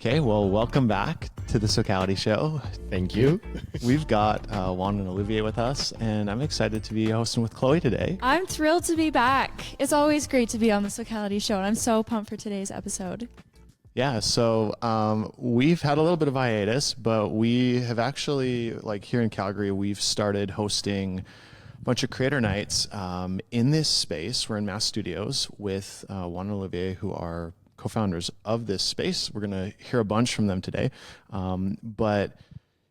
Okay, well, welcome back to the Socality Show. Thank you. We've got Juan and Eluvier with us, and I'm excited to be hosting with Chloe today. I'm thrilled to be back. It's always great to be on the Socality Show, and I'm so pumped for today's episode. Yeah, so we've had a little bit of hiatus, but we have actually, like here in Calgary, we've started hosting a bunch of creator nights in this space. We're in Mass Studios with Juan and Eluvier, who are co-founders of this space. We're going to hear a bunch from them today. But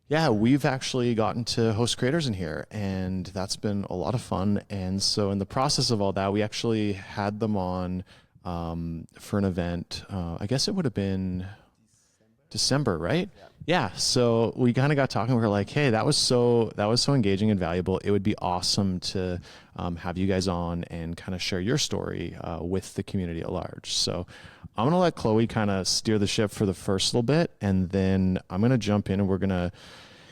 yeah, we've actually gotten to host creators in here, and that's been a lot of fun. And so in the process of all that, we actually had them on for an event. I guess it would have been December, right? Yeah. So we kind of got talking. We were like, hey, that was so engaging and valuable. It would be awesome to have you guys on and kind of share your story with the community at large. So I'm going to let Chloe kind of steer the ship for the first little bit, and then I'm going to jump in and we're going to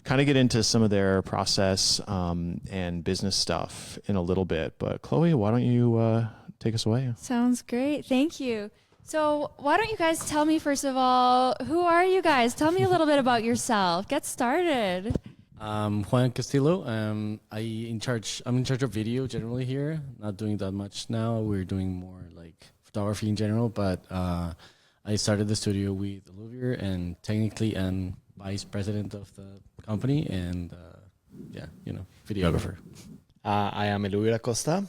kind of get into some of their process and business stuff in a little bit. But Chloe, why don't you take us away? Sounds great. Thank you. So why don't you guys tell me, first of all, who are you guys? Tell me a little bit about yourself. Get started. Juan Castillo. I'm in charge of video generally here. Not doing that much now. We're doing more like photography in general, but I started the studio with Eluvier, and technically I'm vice president of the company and videographer. I am Eluvier Acosta.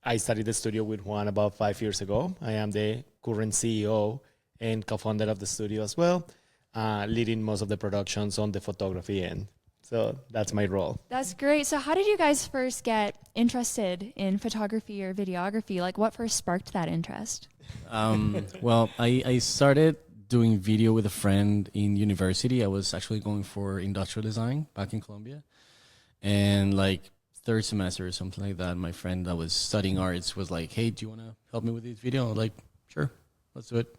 I started the studio with Juan about 5 years ago. I am the current CEO and co-founder of the studio as well, leading most of the productions on the photography end. So that's my role. That's great. So how did you guys first get interested in photography or videography? Like, what first sparked that interest? Well, I started doing video with a friend in university. I was actually going for industrial design back in Colombia. And like third semester or something like that, my friend that was studying arts was like, hey, do you want to help me with this video? I was like, sure, let's do it.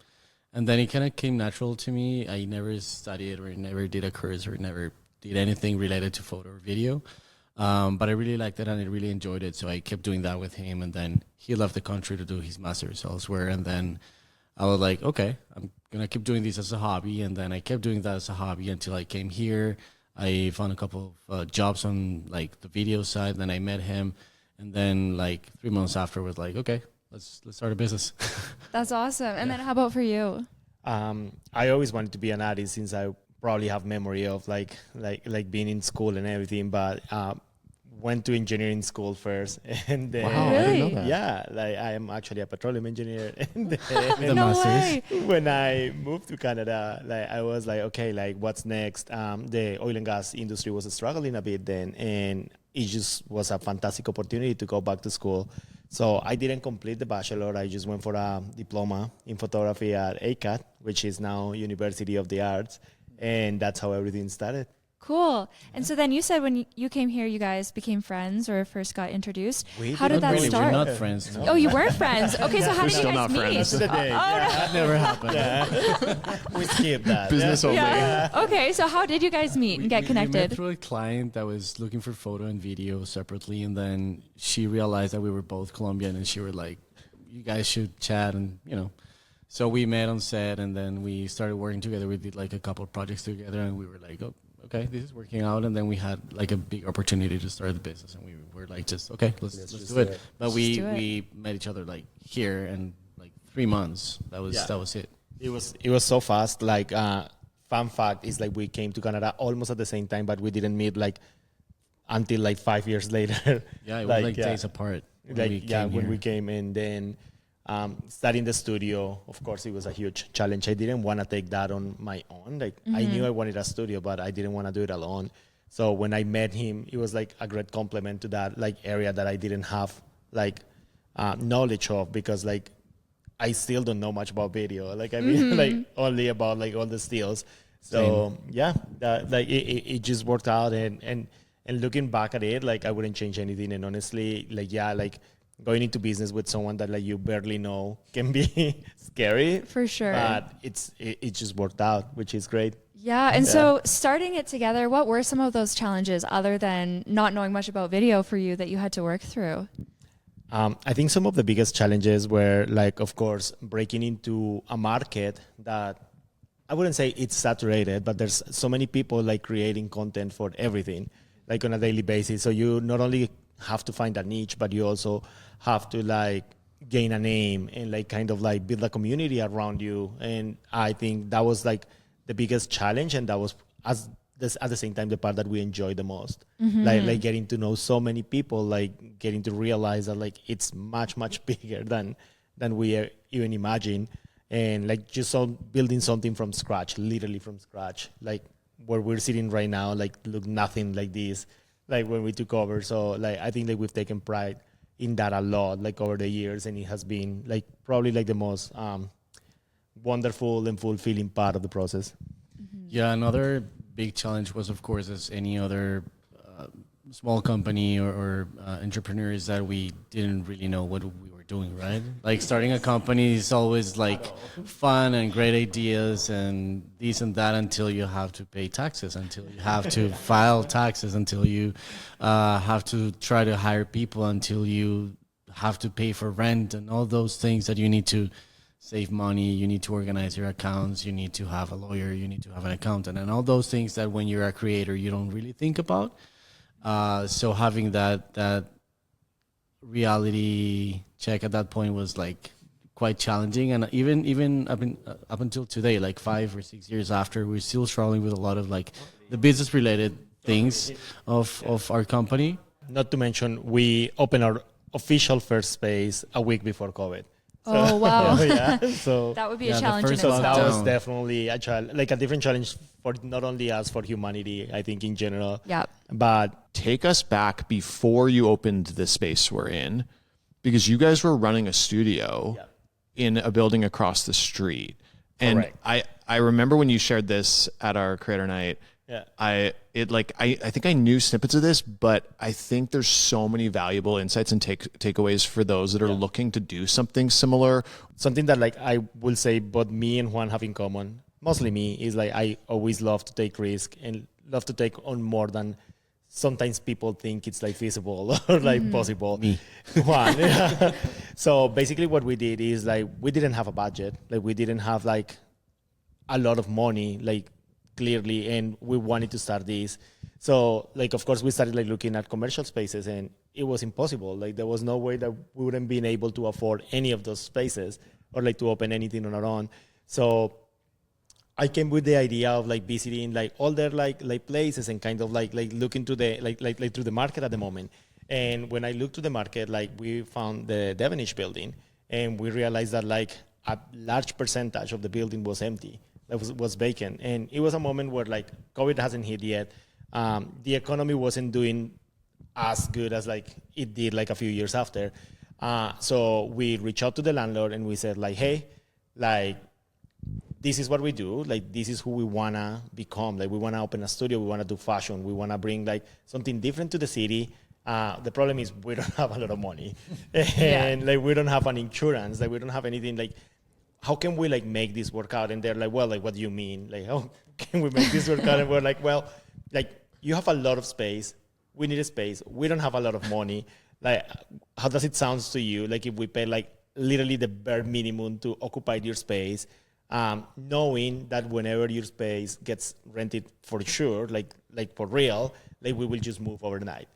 And then it kind of came natural to me. I never studied or never did a course or never did anything related to photo or video. But I really liked it and I really enjoyed it. So I kept doing that with him. And then he left the country to do his master's elsewhere. And then I was like, okay, I'm going to keep doing this as a hobby. And then I kept doing that as a hobby until I came here. I found a couple of jobs on like the video side. Then I met him. And then like 3 months after was like, okay, let's start a business. That's awesome. And then how about for you? I always wanted to be an artist since I probably have memory of like being in school and everything, but went to engineering school first, and then Wow, Really? I didn't know that. yeah, like I am actually a petroleum engineer. And The then No masters. way. when I moved to Canada, like I was like, okay, like what's next? The oil and gas industry was struggling a bit then, and it just was a fantastic opportunity to go back to school. So I didn't complete the bachelor. I just went for a diploma in photography at ACAT, which is now University of the Arts. And that's how everything started. Cool. And so then you said when you came here, you guys became friends or first got introduced. We How did didn't that really, start? We're not friends. No. Oh, you weren't friends. Okay, so how We're did you still guys not meet? friends. That never happened. Yeah. We skipped that. Business only. Yeah. Okay, so how did you guys meet and get We connected? met through a client that was looking for photo and video separately, and then she realized that we were both Colombian, and she was like, you guys should chat, and so we met on set, and then we started working together. We did like a couple of projects together, and we were like, oh, okay, this is working out. And then we had like a big opportunity to start the business, and we were like, just okay, let's just do it. do it. But Let's we do it. we met each other like here, and like 3 months. That was it. It was so fast. Like, fun fact is like we came to Canada almost at the same time, but we didn't meet like until like 5 years later. Yeah, it was like days apart. When we came, and then starting the studio, of course, it was a huge challenge. I didn't want to take that on my own. Like, I knew I wanted a studio, but I didn't want to do it alone. So when I met him, it was like a great compliment to that like area that I didn't have like knowledge of, because like I still don't know much about video. Like, I mean, like only about like all the stills. So yeah, like it just worked out, and looking back at it, like I wouldn't change anything. And honestly, like going into business with someone that like you barely know can be scary. For sure. But it just worked out, which is great. Yeah, and so starting it together, what were some of those challenges other than not knowing much about video for you that you had to work through? I think some of the biggest challenges were like, of course, breaking into a market that I wouldn't say it's saturated, but there's so many people like creating content for everything, like on a daily basis. So you not only have to find a niche, but you also have to like gain a name and like kind of like build a community around you. And I think that was like the biggest challenge, and that was at the same time the part that we enjoy the most. Like getting to know so many people, like getting to realize that like it's much bigger than we even imagine. And like just building something from scratch, literally from scratch, like where we're sitting right now, like look nothing like this, like when we took over. So like I think that we've taken pride in that a lot, like over the years, and it has been like probably like the most wonderful and fulfilling part of the process. Yeah, another big challenge was, of course, as any other small company or entrepreneur, is that we didn't really know what we were doing, right? Like starting a company is always like fun and great ideas and this and that until you have to pay taxes, until you have to file taxes, until you have to try to hire people, until you have to pay for rent and all those things that you need to save money, you need to organize your accounts, you need to have a lawyer, you need to have an accountant, and all those things that when you're a creator you don't really think about. So having that reality check at that point was like quite challenging, and even up until today, like 5 or 6 years after, we're still struggling with a lot of like the business related things of our company. Not to mention, we opened our official first space a week before COVID. Oh, wow. So That would be Yeah, a the challenge in first so itself. that was lockdown. definitely like a different challenge for not only us, for humanity, I think in general. Yep. But Take us back before you opened the space we're in, because you guys were running a studio in a building across the street. And Correct. I remember when you shared this at our creator night. Yeah. I think I knew snippets of this, but I think there's so many valuable insights and takeaways for those that are looking to do something similar. Something that like I will say both me and Juan have in common, mostly me, is like I always love to take risk and love to take on more than sometimes people think it's like feasible or like possible. Me. Juan. Yeah. So basically what we did is like we didn't have a budget. Like we didn't have like a lot of money, like clearly, and we wanted to start this. So like of course we started like looking at commercial spaces, and it was impossible. Like there was no way that we wouldn't been able to afford any of those spaces or like to open anything on our own. So I came with the idea of like visiting like all their like places and kind of like look into the like through the market at the moment. And when I looked to the market, like we found the Devonish building, and we realized that like a large percentage of the building was empty. Was vacant, and it was a moment where like COVID hasn't hit yet. The economy wasn't doing as good as like it did like a few years after. So we reached out to the landlord and we said like, hey, like this is what we do. Like this is who we wanna become. Like we wanna open a studio. We wanna do fashion. We wanna bring like something different to the city. The problem is we don't have a lot of money, and like we don't have an insurance. Like we don't have anything like. How can we like make this work out? And they're like, well, like, what do you mean? Like, how can we make this work out? And we're like, well, like you have a lot of space. We need a space. We don't have a lot of money. Like, how does it sound to you? Like if we pay like literally the bare minimum to occupy your space, knowing that whenever your space gets rented for sure, like for real, like we will just move overnight.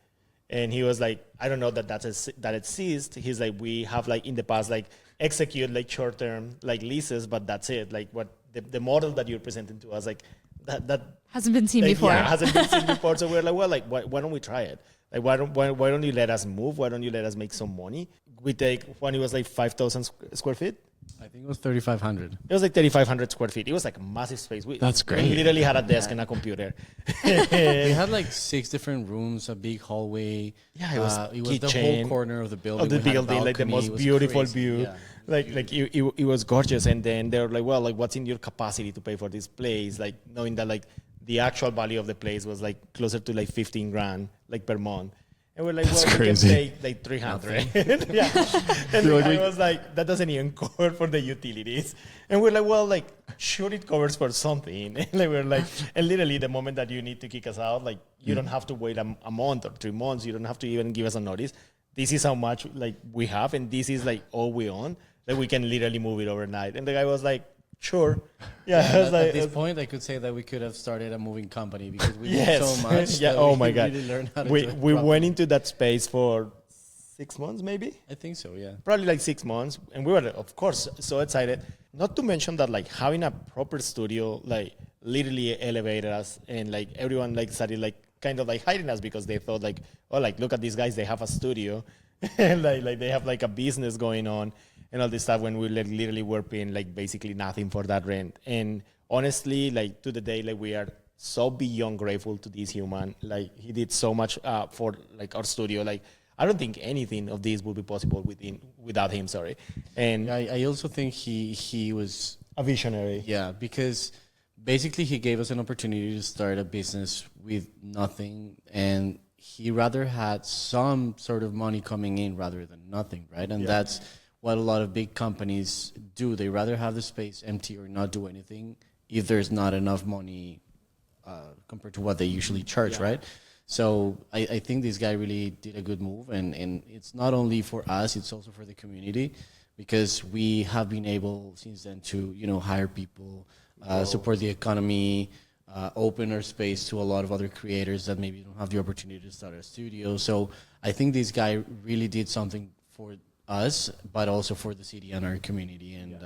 And he was like, I don't know that exists. He's like, we have like in the past like execute like short-term like leases, but that's it. Like what the model that you're presenting to us, like that Hasn't been seen like, before. Yeah, hasn't been seen before. So we're like, well, like why don't we try it? Like why don't you let us move? Why don't you let us make some money? We take when it was like 5,000 square feet. I think it was 3,500. It was like 3,500 square feet. It was like a massive space. That's great. We literally had a desk and a computer. We had like 6 different rooms, a big hallway. Yeah, it was the whole kitchen corner of the building. of the We had a building, like the balcony. It most was beautiful crazy. view. Yeah. Like it was gorgeous. And then they were like, well, like what's in your capacity to pay for this place? Like knowing that like the actual value of the place was like closer to like 15 grand like per month. And we're like, That's well, crazy. we can pay like 300. Yeah. And the guy was like, that doesn't even cover for the utilities. And we're like, well, like, sure it covers for something. And like, we're like, and literally the moment that you need to kick us out, like, you don't have to wait a month or 3 months. You don't have to even give us a notice. This is how much like we have, and this is like all we own. Like we can literally move it overnight. And the guy was like, sure. Yeah, I was At this point, I could say that we could have started a moving company because we yes. did so much. Yeah. that Oh we my God. Really learned how to We do it we properly. went into that space for 6 months, maybe. I think so. Yeah. Probably like 6 months, and we were of course so excited. Not to mention that like having a proper studio like literally elevated us, and like everyone like started like kind of like hiding us because they thought like, oh, like look at these guys, they have a studio, and like they have like a business going on and all this stuff, when we like literally were paying like basically nothing for that rent. And honestly, like to the day, like we are so beyond grateful to this human. Like he did so much for like our studio. Like I don't think anything of this would be possible without him. Sorry. And I also think he was a visionary. Yeah, because basically he gave us an opportunity to start a business with nothing, and he rather had some sort of money coming in rather than nothing, right? And that's what a lot of big companies do. They rather have the space empty or not do anything if there's not enough money compared to what they usually charge, right? So I think this guy really did a good move, and it's not only for us, it's also for the community, because we have been able since then to, hire people, support the economy, open our space to a lot of other creators that maybe don't have the opportunity to start a studio. So I think this guy really did something for us, but also for the city and our community. And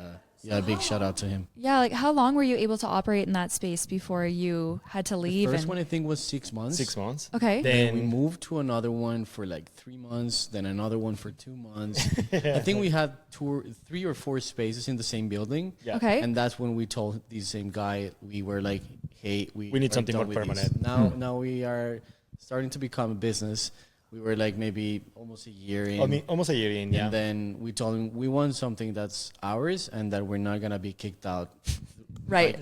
a big shout out to him. Yeah, like how long were you able to operate in that space before you had to leave? The first one I think was 6 months. 6 months. Okay. Then we moved to another one for like 3 months, then another one for 2 months. I think we had 3 or 4 spaces in the same building. Yeah. Okay. And that's when we told the same guy, we were like, hey, we need are something done more with this. permanent. Now we are starting to become a business. We were like maybe almost a year in. Almost a year in, yeah. And then we told him we want something that's ours and that we're not going to be kicked out. Right.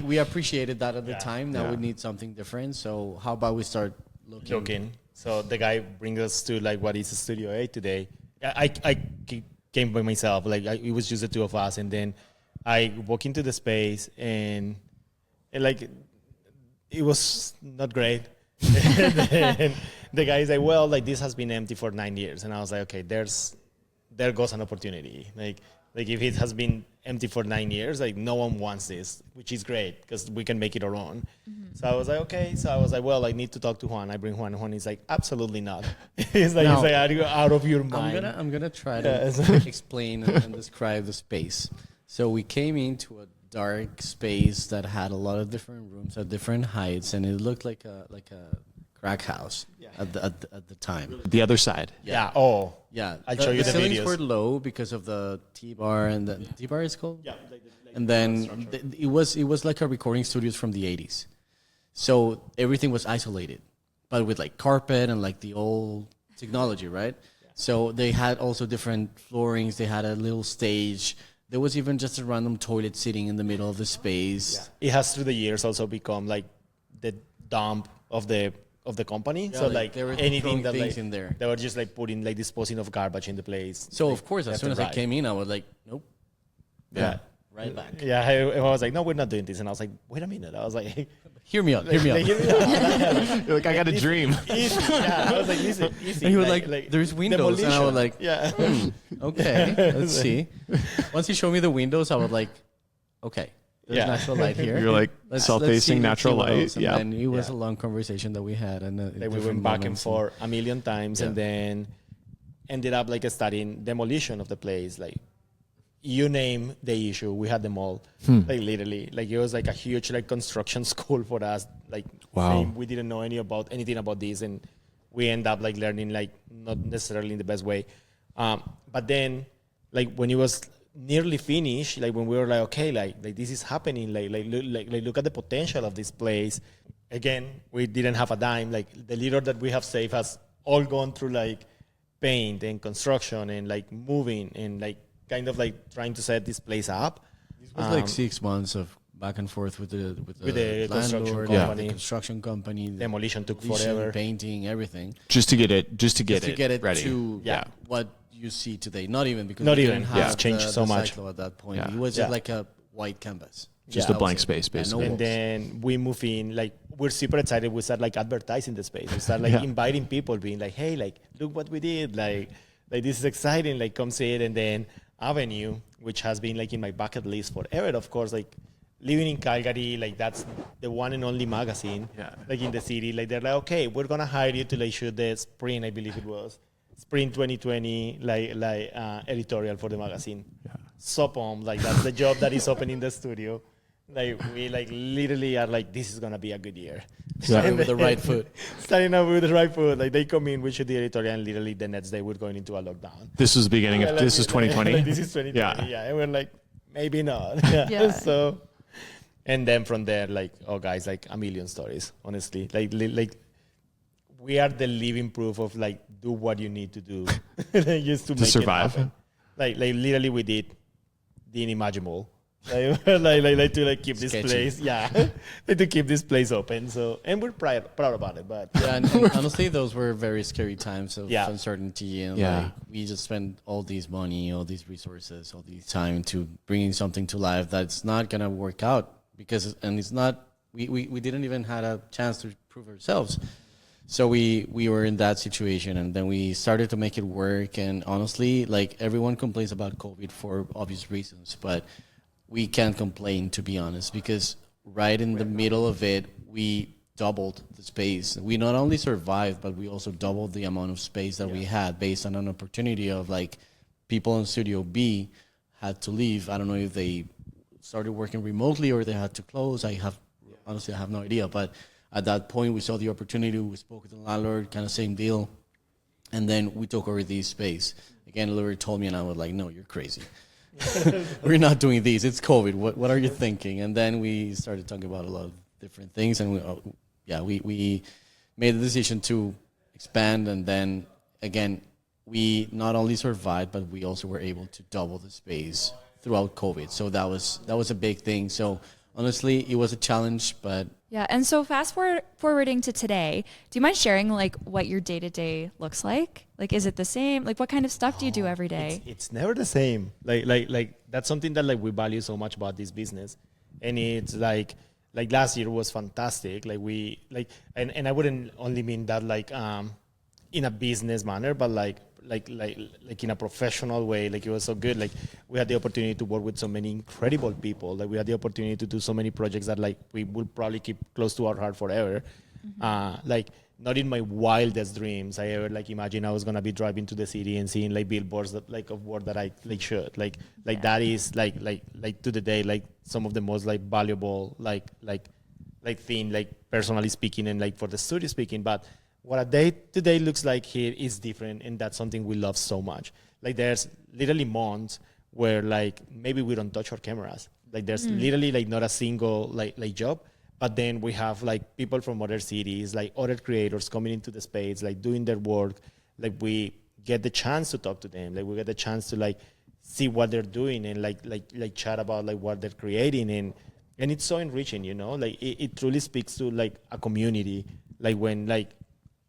We appreciated that at the time. Now Yeah. we need something different. So how about we start looking? So the guy brings us to like what is Studio A today. I came by myself. Like it was just the two of us, and then I walk into the space, and like it was not great. And then the guy is like, well, like this has been empty for 9 years, and I was like, okay, there goes an opportunity. Like if it has been empty for 9 years, like no one wants this, which is great because we can make it our own. Mm-hmm. So I was like, okay. So I was like, well, I need to talk to Juan. I bring Juan. Juan is like, absolutely not. He's like, No. are you out of your mind? I'm gonna try to explain and describe the space. So we came into a dark space that had a lot of different rooms at different heights, and it looked like a crack house at the time. The other side. Yeah. Oh. Yeah, I'll show you the ceilings videos. were low because of the T-bar, and the T-bar is called. Yeah. And then it was like a recording studios from the 80s. So everything was isolated, but with like carpet and like the old technology, right? So they had also different floorings. They had a little stage. There was even just a random toilet sitting in the middle of the space. It has through the years also become like the dump of the company. Yeah, so like, like they were anything throwing that things like in there. they were just like putting like disposing of garbage in the place. So like, of course, as left soon and as I right. came in, I was like, nope, Yeah. right back. Yeah, I was like, no, we're not doing this. And I was like, wait a minute. I was like, hey, Hear me out. Hear me out. hear me out. You're like, I got a dream. Easy. Yeah, I was like, listen, easy. And he was like, there's windows. And I was like, yeah. okay, let's see. Once he showed me the windows, I was like, okay, there's Yeah. natural light here. You're like Let's south-facing see natural what light. else. And Yeah. then it was Yeah. a long conversation that we had. And Like we went back and forth a million times, and Yeah. then ended up like studying demolition of the place. Like you name the issue, we had them all. Like literally, like it was like a huge like construction school for us. Like Wow. we didn't know anything about this, and we end up like learning like not necessarily in the best way. But then like when it was nearly finished, like when we were like, okay, like this is happening, like look at the potential of this place. Again, we didn't have a dime. Like the little that we have saved has all gone through like paint and construction and like moving and like kind of like trying to set this place up. It was like 6 months of back and forth with the construction landlord, company. the construction company. The Demolition took demolition, forever. painting, everything. Just to get it To get it ready. to Yeah. what you see today. Not even because Not we even. didn't Yeah. have It's changed the, so the much. cyclo at that point. Yeah. It was just Yeah. like a white canvas. Just Yeah. a blank space, Yeah, no basically. And walls. then we move in, like, we're super excited. We start, like, advertising the space. We start, like, Yeah. inviting people, being like, hey, like, look what we did. Like this is exciting. Like, come see it. And then avenue, which has been like in my bucket list forever. Of course, like living in Calgary, like that's the one and only magazine, like in the city. Like they're like, okay, we're gonna hire you to like shoot the spring, I believe it was spring 2020, editorial for the magazine. So pumped, like that's the job that is open in the studio. Like we like literally are like, this is gonna be a good year. Starting with the right foot. Starting out with the right foot. Like they come in, we shoot the editorial, and literally the next day we're going into a lockdown. This was the beginning of, this is 2020? This is 2020, yeah. And we're like, maybe not. Yeah. So, and then from there, like, oh guys, like a million stories, honestly. Like we are the living proof of like, do what you need to do just to make survive. it happen. Like literally we did the unimaginable. like to like keep this place, like to keep this place open. So, and we're proud about it. But and honestly, those were very scary times of uncertainty, and like we just spent all these money, all these resources, all this time to bringing something to life that's not gonna work out because, and it's not. We didn't even had a chance to prove ourselves. So we were in that situation, and then we started to make it work. And honestly, like everyone complains about COVID for obvious reasons, but we can't complain, to be honest, because right in the middle of it, we doubled the space. We not only survived, but we also doubled the amount of space that we had based on an opportunity of like people in Studio B had to leave. I don't know if they started working remotely or they had to close. Honestly, I have no idea. But at that point, we saw the opportunity. We spoke with the landlord, kind of same deal. And then we took over the space. Again, Larry told me, and I was like, no, you're crazy. We're not doing these. It's COVID. What are you thinking? And then we started talking about a lot of different things, and we made the decision to expand. And then again, we not only survived, but we also were able to double the space throughout COVID. So that was a big thing. So honestly, it was a challenge, but yeah. And so fast forwarding to today, do you mind sharing like what your day-to-day looks like? Like, is it the same? Like, what kind of stuff do you do every day? It's never the same. Like that's something that like we value so much about this business. And it's like last year was fantastic. Like we and I wouldn't only mean that like in a business manner, but like in a professional way. Like it was so good. Like we had the opportunity to work with so many incredible people. Like we had the opportunity to do so many projects that like we will probably keep close to our heart forever. Like not in my wildest dreams I ever like imagine I was gonna be driving to the city and seeing like billboards that like of work that I like should like that is like to the day like some of the most like valuable like thing like personally speaking and like for the studio speaking. But what a day to day looks like here is different, and that's something we love so much. Like there's literally months where like maybe we don't touch our cameras. Like there's literally like not a single like job. But then we have like people from other cities, like other creators coming into the space, like doing their work. Like we get the chance to talk to them. Like we get the chance to like see what they're doing and like chat about like what they're creating. And it's so enriching, you know, like it truly speaks to like a community. Like when like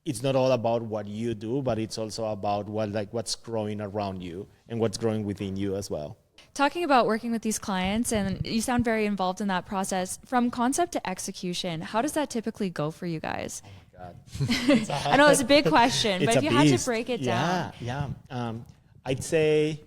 it's not all about what you do, but it's also about what's growing around you and what's growing within you as well. Talking about working with these clients, and you sound very involved in that process, from concept to execution, how does that typically go for you guys? Oh my God. I know it's a big question, but if you had to break it down. Yeah. I'd say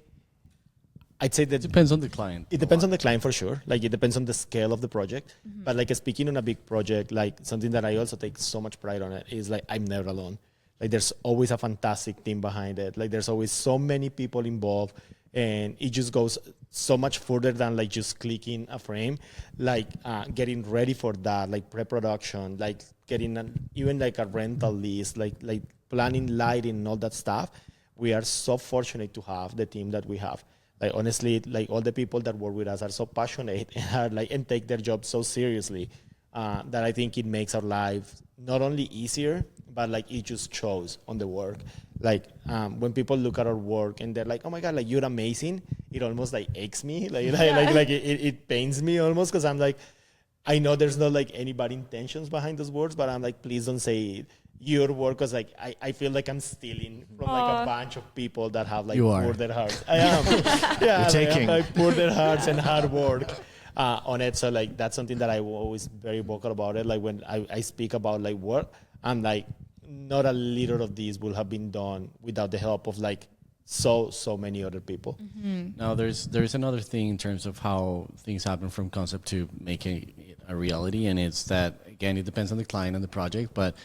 that it depends on the client. It depends on the client for sure. Like it depends on the scale of the project. But like speaking on a big project, like something that I also take so much pride on it is like I'm never alone. Like there's always a fantastic team behind it. Like there's always so many people involved. And it just goes so much further than like just clicking a frame, like getting ready for that, like pre-production, like getting even like a rental list, like planning lighting and all that stuff. We are so fortunate to have the team that we have. Like honestly, like all the people that work with us are so passionate and are like and take their job so seriously that I think it makes our life not only easier, but like it just shows on the work. Like when people look at our work and they're like, "Oh my God, like you're amazing," it almost like aches me, like it pains me almost because I'm like, I know there's not like any bad intentions behind those words, but I'm like, please don't say your work because like I feel like I'm stealing from like a bunch of people that have like poured their hearts. I am, yeah, you're taking like poured their hearts and hard work on it. So like that's something that I always very vocal about it. Like when I speak about like work, I'm like, not a little of these will have been done without the help of like so many other people. Now, there's another thing in terms of how things happen from concept to making it a reality, and it's that, again, it depends on the client and the project, but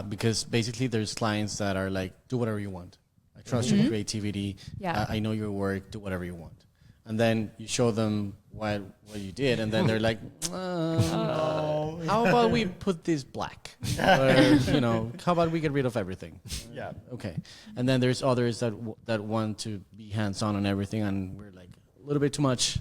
because basically there's clients that are like, do whatever you want. I trust your creativity. Yeah. I know your work. Do whatever you want. And then you show them what you did, and then they're like, how about we put this black? Or, how about we get rid of everything? Yeah. Okay. And then there's others that want to be hands-on on everything, and we're like, a little bit too much.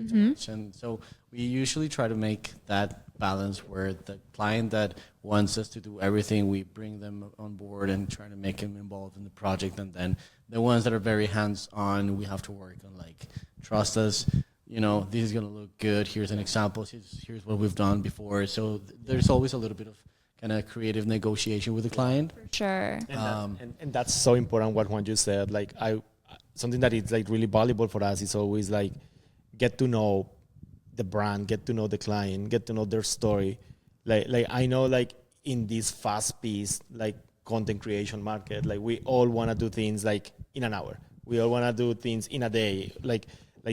Too much. And so we usually try to make that balance where the client that wants us to do everything, we bring them on board and try to make them involved in the project. And then the ones that are very hands-on, we have to work on, like, trust us, this is going to look good. Here's an example. Here's what we've done before. So there's always a little bit of kind of creative negotiation with the client. For sure. And that's so important what Juan just said. Like, something that is like really valuable for us is always like get to know the brand, get to know the client, get to know their story. Like I know, like, in this fast-paced like content creation market, like we all want to do things like in an hour. We all want to do things in a day, like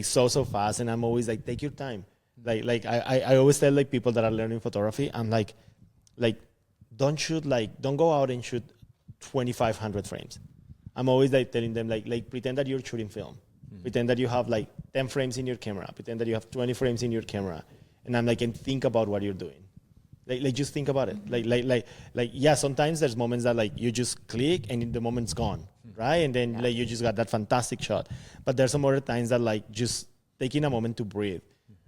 so fast. And I'm always like, take your time. Like I always tell like people that are learning photography, I'm like don't go out and shoot 2,500 frames. I'm always like telling them like pretend that you're shooting film. Pretend that you have like 10 frames in your camera. Pretend that you have 20 frames in your camera. And I'm like, and think about what you're doing. Like just think about it. Yeah, sometimes there's moments that like you just click and the moment's gone, right? And then like you just got that fantastic shot. But there's some other times that like just taking a moment to breathe,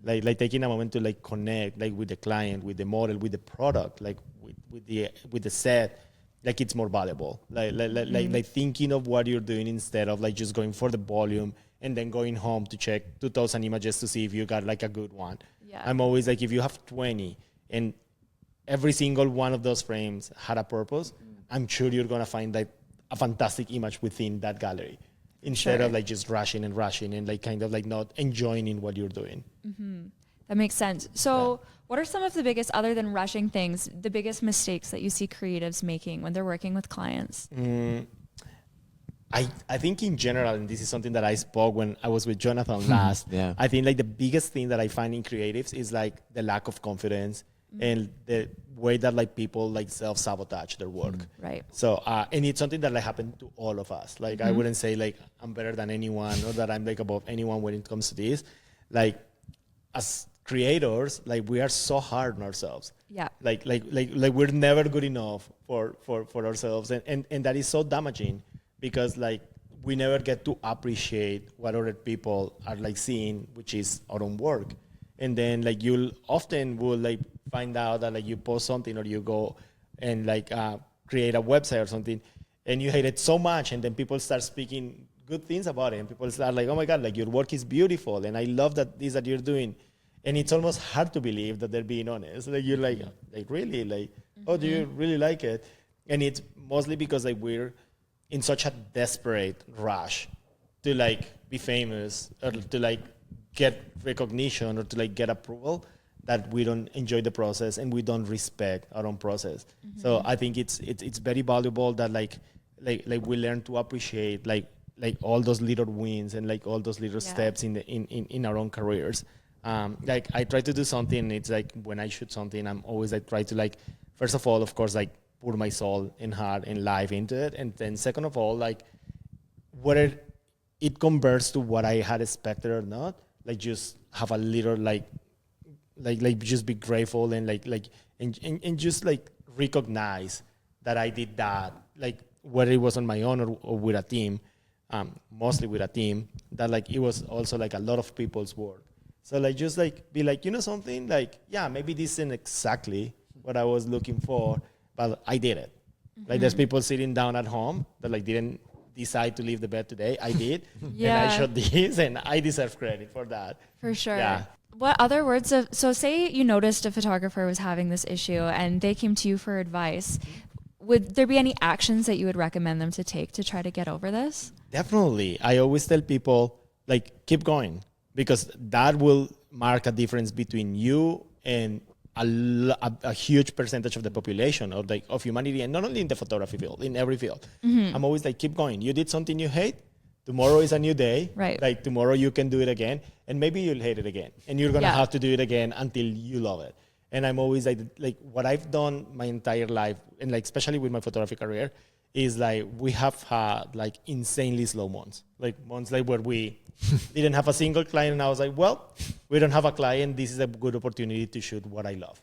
like taking a moment to like connect, like with the client, with the model, with the product, like with the set, like it's more valuable. Like thinking of what you're doing instead of like just going for the volume and then going home to check 2,000 images to see if you got like a good one. Yeah. I'm always like, if you have 20 and every single one of those frames had a purpose, I'm sure you're going to find like a fantastic image within that gallery instead of like just rushing and like kind of like not enjoying in what you're doing. That makes sense. So what are some of the biggest, other than rushing things, the biggest mistakes that you see creatives making when they're working with clients? I think in general, and this is something that I spoke when I was with Jonathan last, I think like the biggest thing that I find in creatives is like the lack of confidence and the way that like people like self-sabotage their work. Right. So, and it's something that like happened to all of us. Like I wouldn't say like I'm better than anyone or that I'm like above anyone when it comes to this. Like as creators, like we are so hard on ourselves. Yeah. Like we're never good enough for ourselves. And that is so damaging because like we never get to appreciate what other people are like seeing, which is our own work. And then like you'll often will like find out that like you post something or you go and like create a website or something and you hate it so much and then people start speaking good things about it and people start like, oh my God, like your work is beautiful and I love that you're doing. And it's almost hard to believe that they're being honest. Like you're like really? Like, oh, do you really like it? And it's mostly because like we're in such a desperate rush to like be famous or to like get recognition or to like get approval that we don't enjoy the process and we don't respect our own process. So I think it's very valuable that like we learn to appreciate like all those little wins and like all those little steps in our own careers. Like I try to do something and it's like when I shoot something I'm always like try to like first of all of course like put my soul and heart and life into it, and then second of all like whether it converts to what I had expected or not, like just have a little like just be grateful and and just like recognize that I did that, like whether it was on my own or with a team, mostly with a team, that like it was also like a lot of people's work. So like just like be like, you know something, like yeah, maybe this isn't exactly what I was looking for, but I did it. Like there's people sitting down at home that like didn't decide to leave the bed today. I did. And I shot this and I deserve credit for that. For sure. Yeah. What other words of, so say you noticed a photographer was having this issue and they came to you for advice. Would there be any actions that you would recommend them to take to try to get over this? Definitely. I always tell people like keep going, because that will mark a difference between you and a huge percentage of the population of humanity, and not only in the photography field, in every field. I'm always like, keep going. You did something you hate, tomorrow is a new day. Right. Like tomorrow you can do it again, and maybe you'll hate it again, and you're gonna have to do it again until you love it. And I'm always like what I've done my entire life, and like especially with my photography career, is like we have had like insanely slow months, like months like where we didn't have a single client, and I was like, well, we don't have a client. This is a good opportunity to shoot what I love.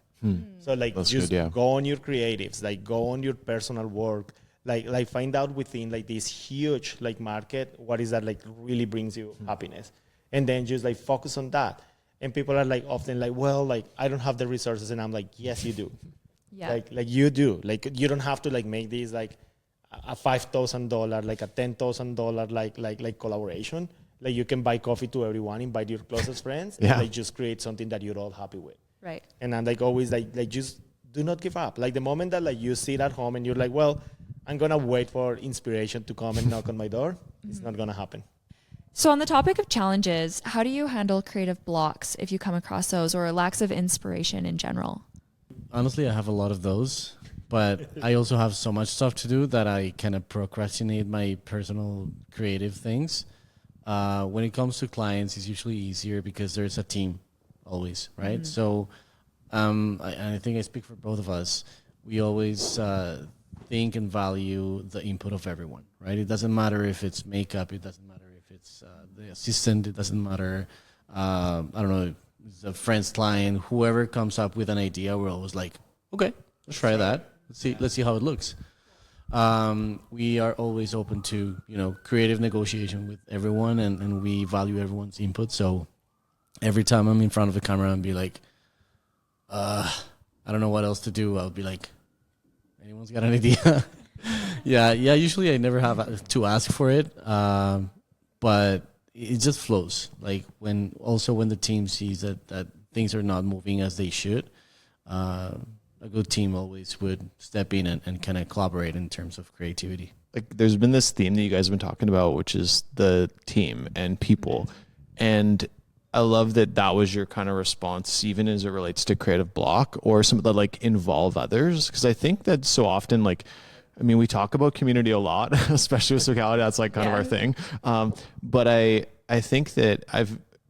So like That's just good, yeah. go on your creatives, like go on your personal work, like find out within like this huge like market what is that like really brings you happiness, and then just like focus on that. And people are like often like, well, like I don't have the resources, and I'm like, yes, you do. Yeah. Like you do. Like you don't have to like make these like a $5,000, like a $10,000 like collaboration. Like you can buy coffee to everyone, invite your closest friends, Yeah. and like just create something that you're all happy with. Right. And I'm like always like just do not give up. Like the moment that like you sit at home and you're like, well, I'm gonna wait for inspiration to come and knock on my door, it's not gonna happen. So on the topic of challenges, how do you handle creative blocks if you come across those, or lacks of inspiration in general? Honestly, I have a lot of those, but I also have so much stuff to do that I kind of procrastinate my personal creative things. When it comes to clients, it's usually easier because there's a team always, right? So I think I speak for both of us. We always think and value the input of everyone, right? It doesn't matter if it's makeup, it doesn't matter if it's the assistant, it doesn't matter, I don't know, it's a friend's client, whoever comes up with an idea, we're always like, okay, let's try that. Let's see how it looks. We are always open to, creative negotiation with everyone, and we value everyone's input. So every time I'm in front of the camera and be like, I don't know what else to do, I'll be like, anyone's got an idea? yeah. Usually I never have to ask for it, but it just flows. Like when the team sees that things are not moving as they should, a good team always would step in and kind of collaborate in terms of creativity. Like there's been this theme that you guys have been talking about, which is the team and people. And I love that was your kind of response, even as it relates to creative block or something that like involve others. Cause I think that so often, like, I mean, we talk about community a lot, especially with Socali. That's like kind of our thing. But I think that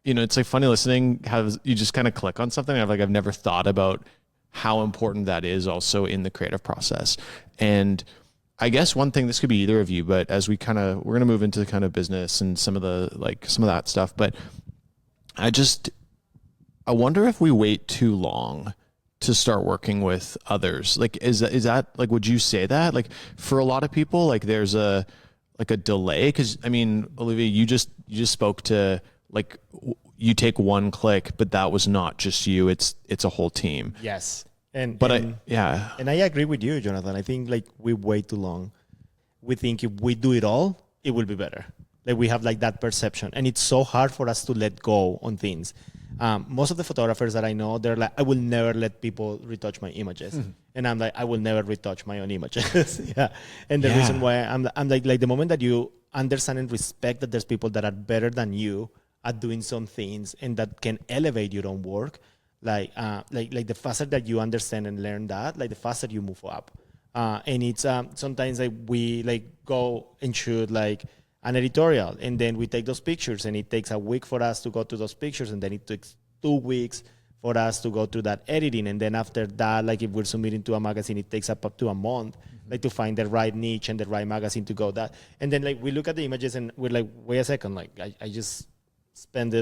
it's like funny listening, how you just kind of click on something. I've never thought about how important that is also in the creative process. And I guess one thing, this could be either of you, but as we're going to move into the kind of business and some of that stuff, but I wonder if we wait too long to start working with others. Like, is that like, would you say that like for a lot of people, like there's a delay? Cause I mean, Olivia, you just spoke to like, you take one click, but that was not just you. It's a whole team. Yes. And I agree with you, Jonathan. I think like we wait too long. We think if we do it all, it will be better. Like we have like that perception, and it's so hard for us to let go on things. Most of the photographers that I know, they're like, I will never let people retouch my images. And I'm like, I will never retouch my own images. yeah. And the reason why I'm like the moment that you understand and respect that there's people that are better than you at doing some things and that can elevate your own work, like the faster that you understand and learn that, like the faster you move up. And it's sometimes like we like go and shoot like an editorial, and then we take those pictures, and it takes a week for us to go to those pictures, and then it takes 2 weeks for us to go through that editing, and then after that, like if we're submitting to a magazine, it takes up to a month, like to find the right niche and the right magazine to go that. And then like we look at the images and we're like, wait a second, like I just spent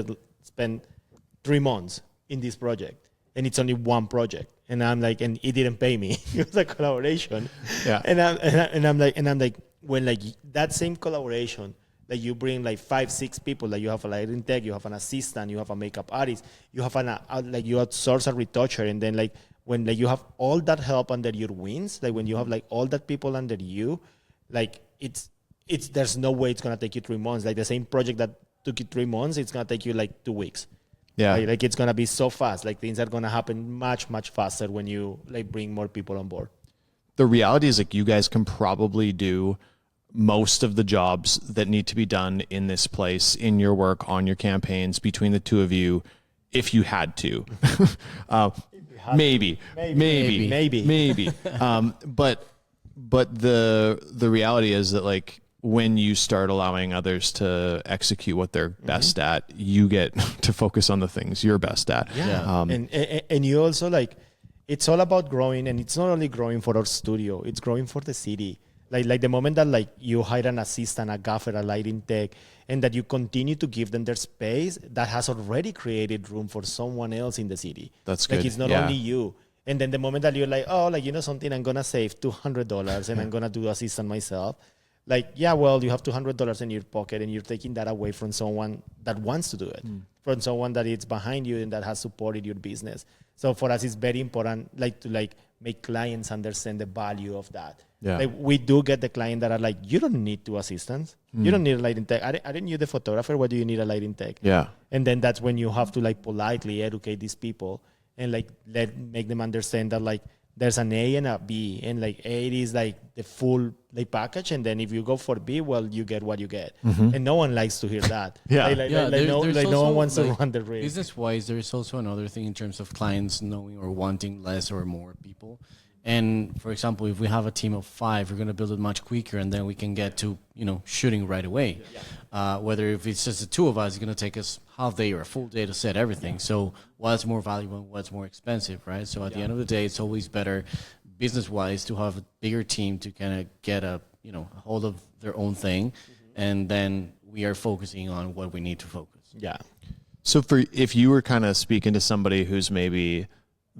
3 months in this project, and it's only one project, and I'm like, and it didn't pay me. It was a collaboration. Yeah. And I'm like, when like that same collaboration, like you bring like 5-6 people, like you have a lighting tech, you have an assistant, you have a makeup artist, you have like you outsource a retoucher, and then like when like you have all that help under your wings, like when you have like all that people under you, like it's there's no way it's gonna take you 3 months. Like the same project that took you 3 months, it's gonna take you like 2 weeks. Yeah. Like it's gonna be so fast. Like things are gonna happen much, much faster when you like bring more people on board. The reality is like you guys can probably do most of the jobs that need to be done in this place, in your work, on your campaigns, between the two of you, if you had to. Maybe. But the reality is that like when you start allowing others to execute what they're best at, you get to focus on the things you're best at. Yeah. And you also like, it's all about growing, and it's not only growing for our studio, it's growing for the city. Like the moment that like you hire an assistant, a gaffer, a lighting tech, and that you continue to give them their space, that has already created room for someone else in the city. That's good. Like it's not only you. And then the moment that you're like, oh, like, you know something, I'm going to save $200 and I'm going to do assistant myself. Like, yeah, well, you have $200 in your pocket and you're taking that away from someone that wants to do it, from someone that is behind you and that has supported your business. So for us, it's very important, like, to like make clients understand the value of that. Yeah. Like, we do get the client that are like, you don't need two assistants. You don't need a lighting tech. Aren't you the photographer? Why do you need a lighting tech? Yeah. And then that's when you have to like politely educate these people and like make them understand that like there's an A and a B, and like A is like the full like package, and then if you go for B, well, you get what you get, and no one likes to hear that. Yeah. No one wants to run the risk. Business wise, there's also another thing in terms of clients knowing or wanting less or more people. And for example, if we have a team of 5, we're going to build it much quicker, and then we can get to, shooting right away. Whether if it's just the 2 of us, it's going to take us half day or a full day to set everything. So what's more valuable and what's more expensive, right? So at the end of the day, it's always better business-wise to have a bigger team to kind of get a hold of their own thing, and then we are focusing on what we need to focus. Yeah. So if you were kind of speaking to somebody who's maybe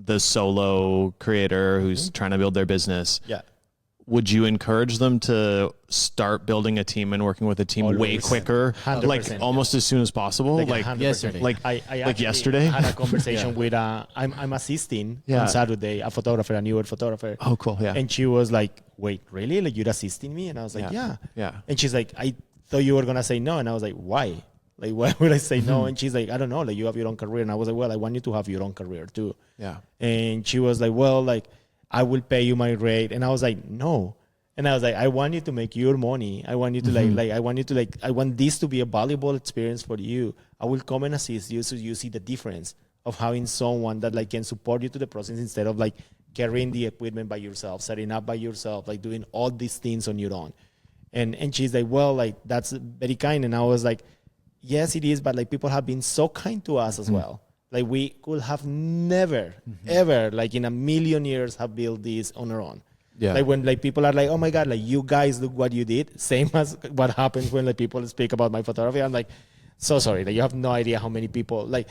the solo creator who's trying to build their business, would you encourage them to start building a team and working with a team way quicker, 100%, like almost as soon as possible? Like yesterday. I yesterday? had a conversation with I'm assisting on Saturday, a photographer, a newer photographer. Oh, cool. Yeah. And she was like, wait, really? Like, you're assisting me? And I was like, yeah. And she's like, I thought you were going to say no. And I was like, why? Like, why would I say no? And she's like, I don't know. Like, you have your own career. And I was like, well, I want you to have your own career too. Yeah. And she was like, well, like, I will pay you my rate. And I was like, no. And I was like, I want you to make your money. I want you to I want this to be a valuable experience for you. I will come and assist you so you see the difference of having someone that like can support you to the process instead of like carrying the equipment by yourself, setting up by yourself, like doing all these things on your own. And she's like, well, like, that's very kind. And I was like, yes, it is. But like, people have been so kind to us as well. Like, we could have never, ever, like in a million years, have built this on our own. Yeah. Like, when like people are like, oh my God, like, you guys, look what you did. Same as what happens when like people speak about my photography. I'm like, so sorry. Like, you have no idea how many people, like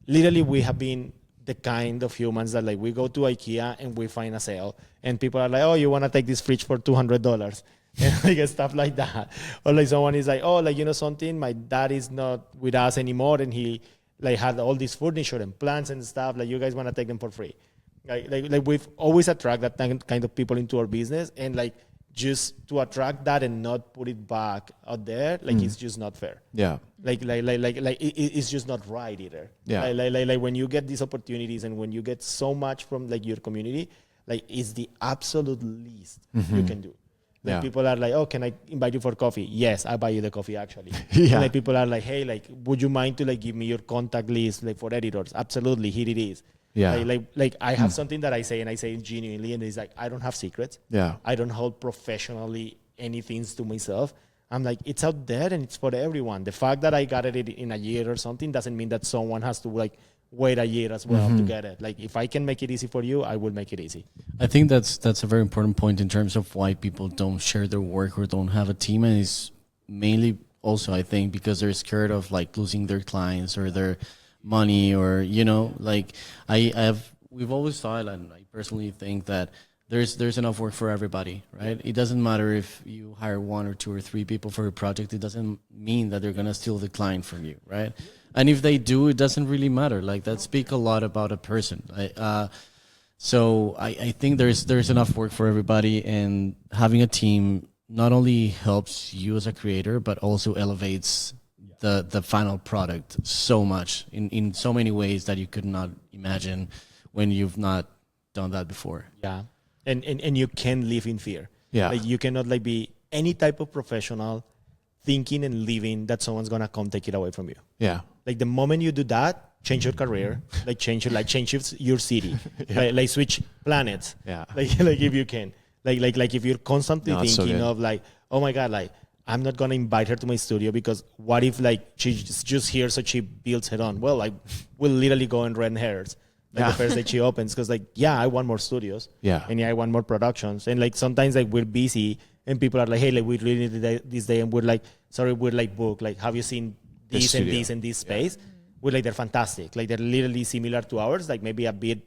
literally we have been the kind of humans that like we go to IKEA and we find a sale and people are like, oh, you want to take this fridge for $200 and like stuff like that. Or like someone is like, oh, like, something, my dad is not with us anymore and he like had all this furniture and plants and stuff. Like, you guys want to take them for free. Like we've always attracted that kind of people into our business, and like just to attract that and not put it back out there, like it's just not fair. Yeah. It's just not right either. Yeah. Like when you get these opportunities and when you get so much from like your community, like it's the absolute least you can do. Like people are like, oh, can I invite you for coffee? Yes, I'll buy you the coffee actually. And like people are like, hey, like, would you mind to like give me your contact list like for editors? Absolutely, here it is. Yeah. Like I have something that I say and I say it genuinely, and it's like, I don't have secrets. Yeah. I don't hold professionally anything to myself. I'm like, it's out there and it's for everyone. The fact that I got it in a year or something doesn't mean that someone has to like wait a year as well to get it. Like, if I can make it easy for you, I will make it easy. I think that's a very important point in terms of why people don't share their work or don't have a team, and it's mainly also, I think, because they're scared of like losing their clients or their money, or like we've always thought, and I personally think that there's enough work for everybody, right? It doesn't matter if you hire 1 or 2 or 3 people for a project. It doesn't mean that they're gonna steal the client from you, right? And if they do, it doesn't really matter. Like, that speaks a lot about a person. So I think there's enough work for everybody, and having a team not only helps you as a creator, but also elevates the final product so much in so many ways that you could not imagine when you've not done that before. Yeah. And you can live in fear. Yeah. Like, you cannot like be any type of professional thinking and living that someone's gonna come take it away from you. Yeah. Like, the moment you do that, change your career, change your city, like switch planets. Yeah. Like if you can, like if you're constantly thinking of like, oh my God, like I'm not going to invite her to my studio because what if like she's just here so she builds her own? Well, I will literally go and rent hers the first day she opens, because like, I want more studios. Yeah. And I want more productions. And like sometimes like we're busy and people are like, hey, like we really need this day. And we're like, sorry, we're like booked. Like, have you seen this and this and this space? We're like, they're fantastic. Like they're literally similar to ours, like maybe a bit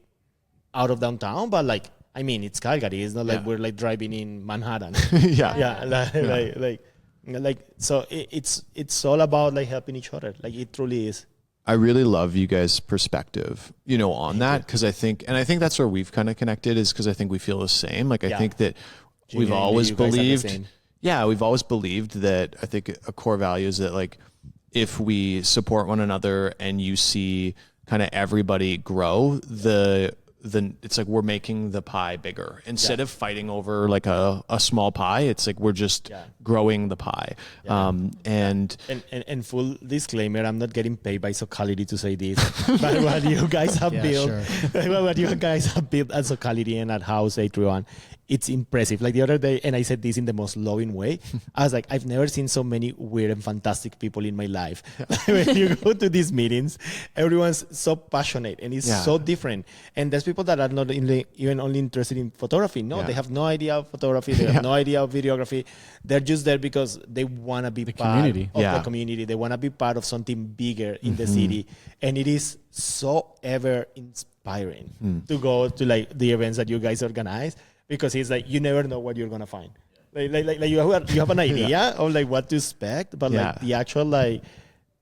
out of downtown, but like, I mean, it's Calgary. It's not like we're like driving in Manhattan. So it's all about like helping each other. Like it truly is. I really love you guys' perspective, on that, because I think that's where we've kind of connected, is because I think we feel the same. Like I think that we've always believed, we've always believed that. I think a core value is that like if we support one another and you see kind of everybody grow, then it's like we're making the pie bigger instead of fighting over like a small pie. It's like we're just growing the pie. And full disclaimer, I'm not getting paid by Zoeteman to say this, but what you guys have built, what you guys have built at Zoeteman and at House 831, it's impressive. Like the other day, and I said this in the most loving way, I was like, I've never seen so many weird and fantastic people in my life. When you go to these meetings, everyone's so passionate and it's so different. And there's people that are not even only interested in photography. No, they have no idea of photography. They have no idea of videography. They're just there because they want to be part of the community. They want to be part of something bigger in the city. And it is so ever inspiring to go to like the events that you guys organize, because it's like you never know what you're gonna find. Like you have an idea of like what to expect, but like the actual like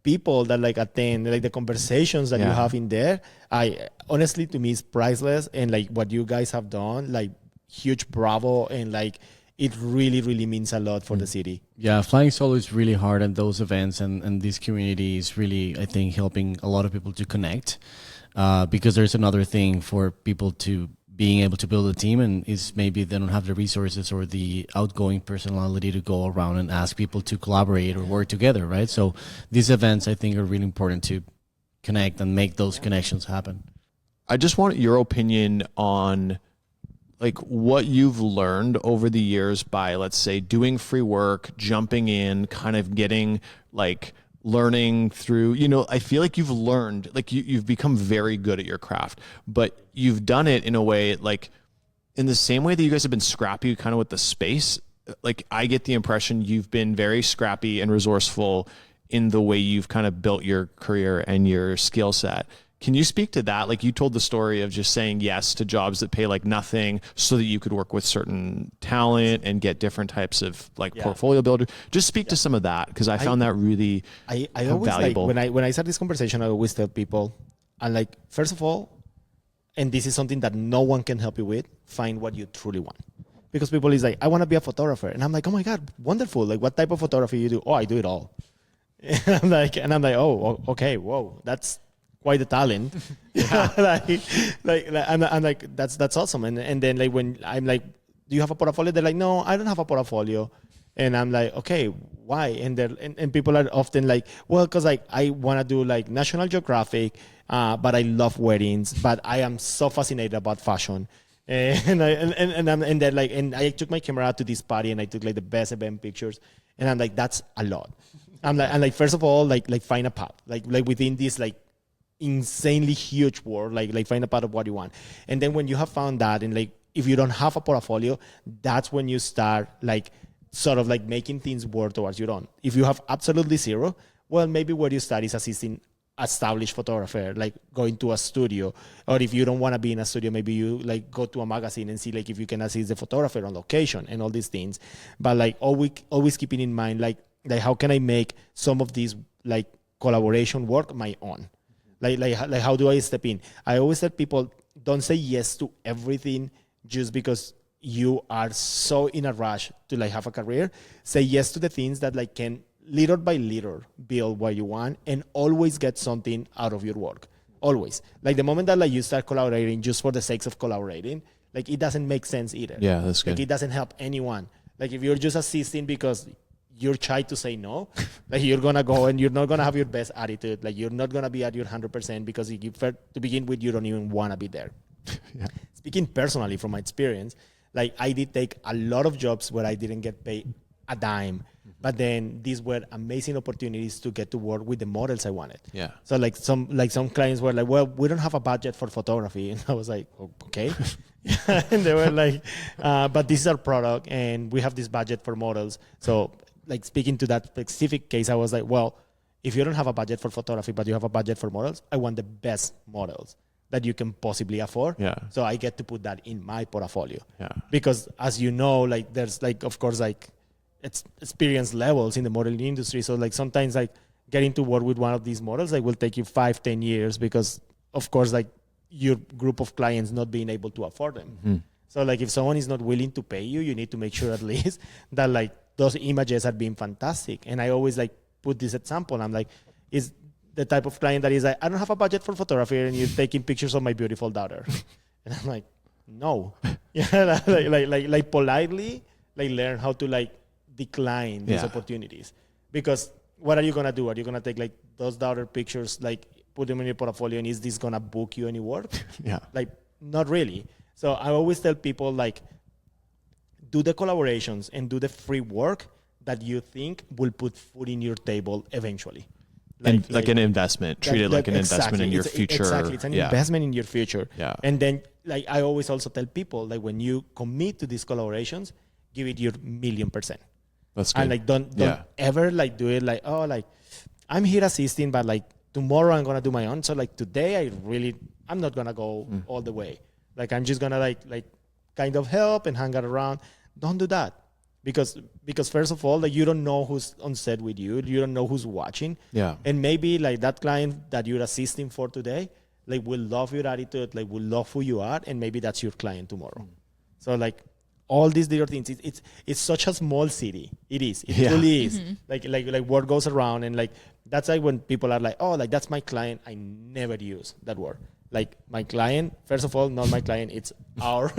people that like attend, like the conversations that you have in there, I honestly, to me, is priceless. And like what you guys have done, like huge bravo, and like it really, really means a lot for the city. Yeah, flying solo is really hard at those events, and this community is really, I think, helping a lot of people to connect, because there's another thing for people to being able to build a team, and is maybe they don't have the resources or the outgoing personality to go around and ask people to collaborate or work together, right? So these events, I think, are really important to connect and make those connections happen. I just want your opinion on like what you've learned over the years by, let's say, doing free work, jumping in, kind of getting like learning through, I feel like you've learned, like you've become very good at your craft, but you've done it in a way, like in the same way that you guys have been scrappy kind of with the space. Like I get the impression you've been very scrappy and resourceful in the way you've kind of built your career and your skill set. Can you speak to that? Like you told the story of just saying yes to jobs that pay like nothing so that you could work with certain talent and get different types of like portfolio builder. Just speak to some of that, because I found that really I always valuable. Like when I start this conversation, I always tell people, and like, first of all, and this is something that no one can help you with, find what you truly want. Because people is like, I want to be a photographer. And I'm like, oh my God, wonderful. Like what type of photography you do? Oh, I do it all. And I'm like, oh, okay, whoa, that's quite a talent. I'm like, that's awesome. And then like when I'm like, do you have a portfolio? They're like, no, I don't have a portfolio. And I'm like, okay, why? And people are often like, well, because like I want to do like National Geographic, but I love weddings, but I am so fascinated about fashion. And then like, and I took my camera out to this party and I took like the best event pictures. And I'm like, that's a lot. I'm like, first of all, like find a path, like within this like insanely huge world, like find a part of what you want. And then when you have found that, and like if you don't have a portfolio, that's when you start like sort of like making things work towards your own. If you have absolutely zero, well, maybe where you start is assisting established photographer, like going to a studio. Or if you don't want to be in a studio, maybe you like go to a magazine and see like if you can assist the photographer on location and all these things. But like always keeping in mind like how can I make some of these like collaboration work my own? Like how do I step in? I always tell people, don't say yes to everything just because you are so in a rush to like have a career. Say yes to the things that like can little by little build what you want, and always get something out of your work. Always. Like the moment that like you start collaborating just for the sake of collaborating, like it doesn't make sense either. Yeah, that's good. Like it doesn't help anyone. Like if you're just assisting because you're shy to say no, like you're gonna go and you're not gonna have your best attitude. Like you're not gonna be at your 100% because to begin with, you don't even wanna be there. Speaking personally from my experience, like I did take a lot of jobs where I didn't get paid a dime. But then these were amazing opportunities to get to work with the models I wanted. Yeah. So like some clients were like, well, we don't have a budget for photography. And I was like, oh, okay. And they were like, but this is our product and we have this budget for models. So like speaking to that specific case, I was like, well, if you don't have a budget for photography, but you have a budget for models, I want the best models that you can possibly afford. Yeah. So I get to put that in my portfolio. Yeah. Because as you know, like there's like, of course, like it's experience levels in the modeling industry. So like sometimes like getting to work with one of these models, like will take you 5-10 years because of course, like your group of clients not being able to afford them. Mm-hmm. So like if someone is not willing to pay you, you need to make sure at least that like those images are being fantastic. And I always like put this example. I'm like, is the type of client that is like, I don't have a budget for photography and you're taking pictures of my beautiful daughter. And I'm like, no. Yeah, like politely, like learn how to like decline these opportunities. Because what are you gonna do? Are you gonna take like those daughter pictures, like put them in your portfolio and is this gonna book you any work? Yeah. Like not really. So I always tell people like, do the collaborations and do the free work that you think will put food in your table eventually. Like an investment. Treat it like an investment in your future. Exactly. It's an investment in your future. Yeah. And then like I always also tell people, like when you commit to these collaborations, give it your 1,000,000%. That's good. And like don't ever like do it like, oh, like I'm here assisting, but like tomorrow I'm gonna do my own. So like today I'm not gonna go all the way. Like I'm just gonna like kind of help and hang out around. Don't do that. Because first of all, like you don't know who's on set with you. You don't know who's watching. Yeah. And maybe like that client that you're assisting for today, like will love your attitude, like will love who you are, and maybe that's your client tomorrow. So like all these little things, it's such a small city. It is. It really is. Mm-hmm. Like word goes around, and like that's like when people are like, oh, like that's my client. I never use that word. Like my client, first of all, not my client, it's our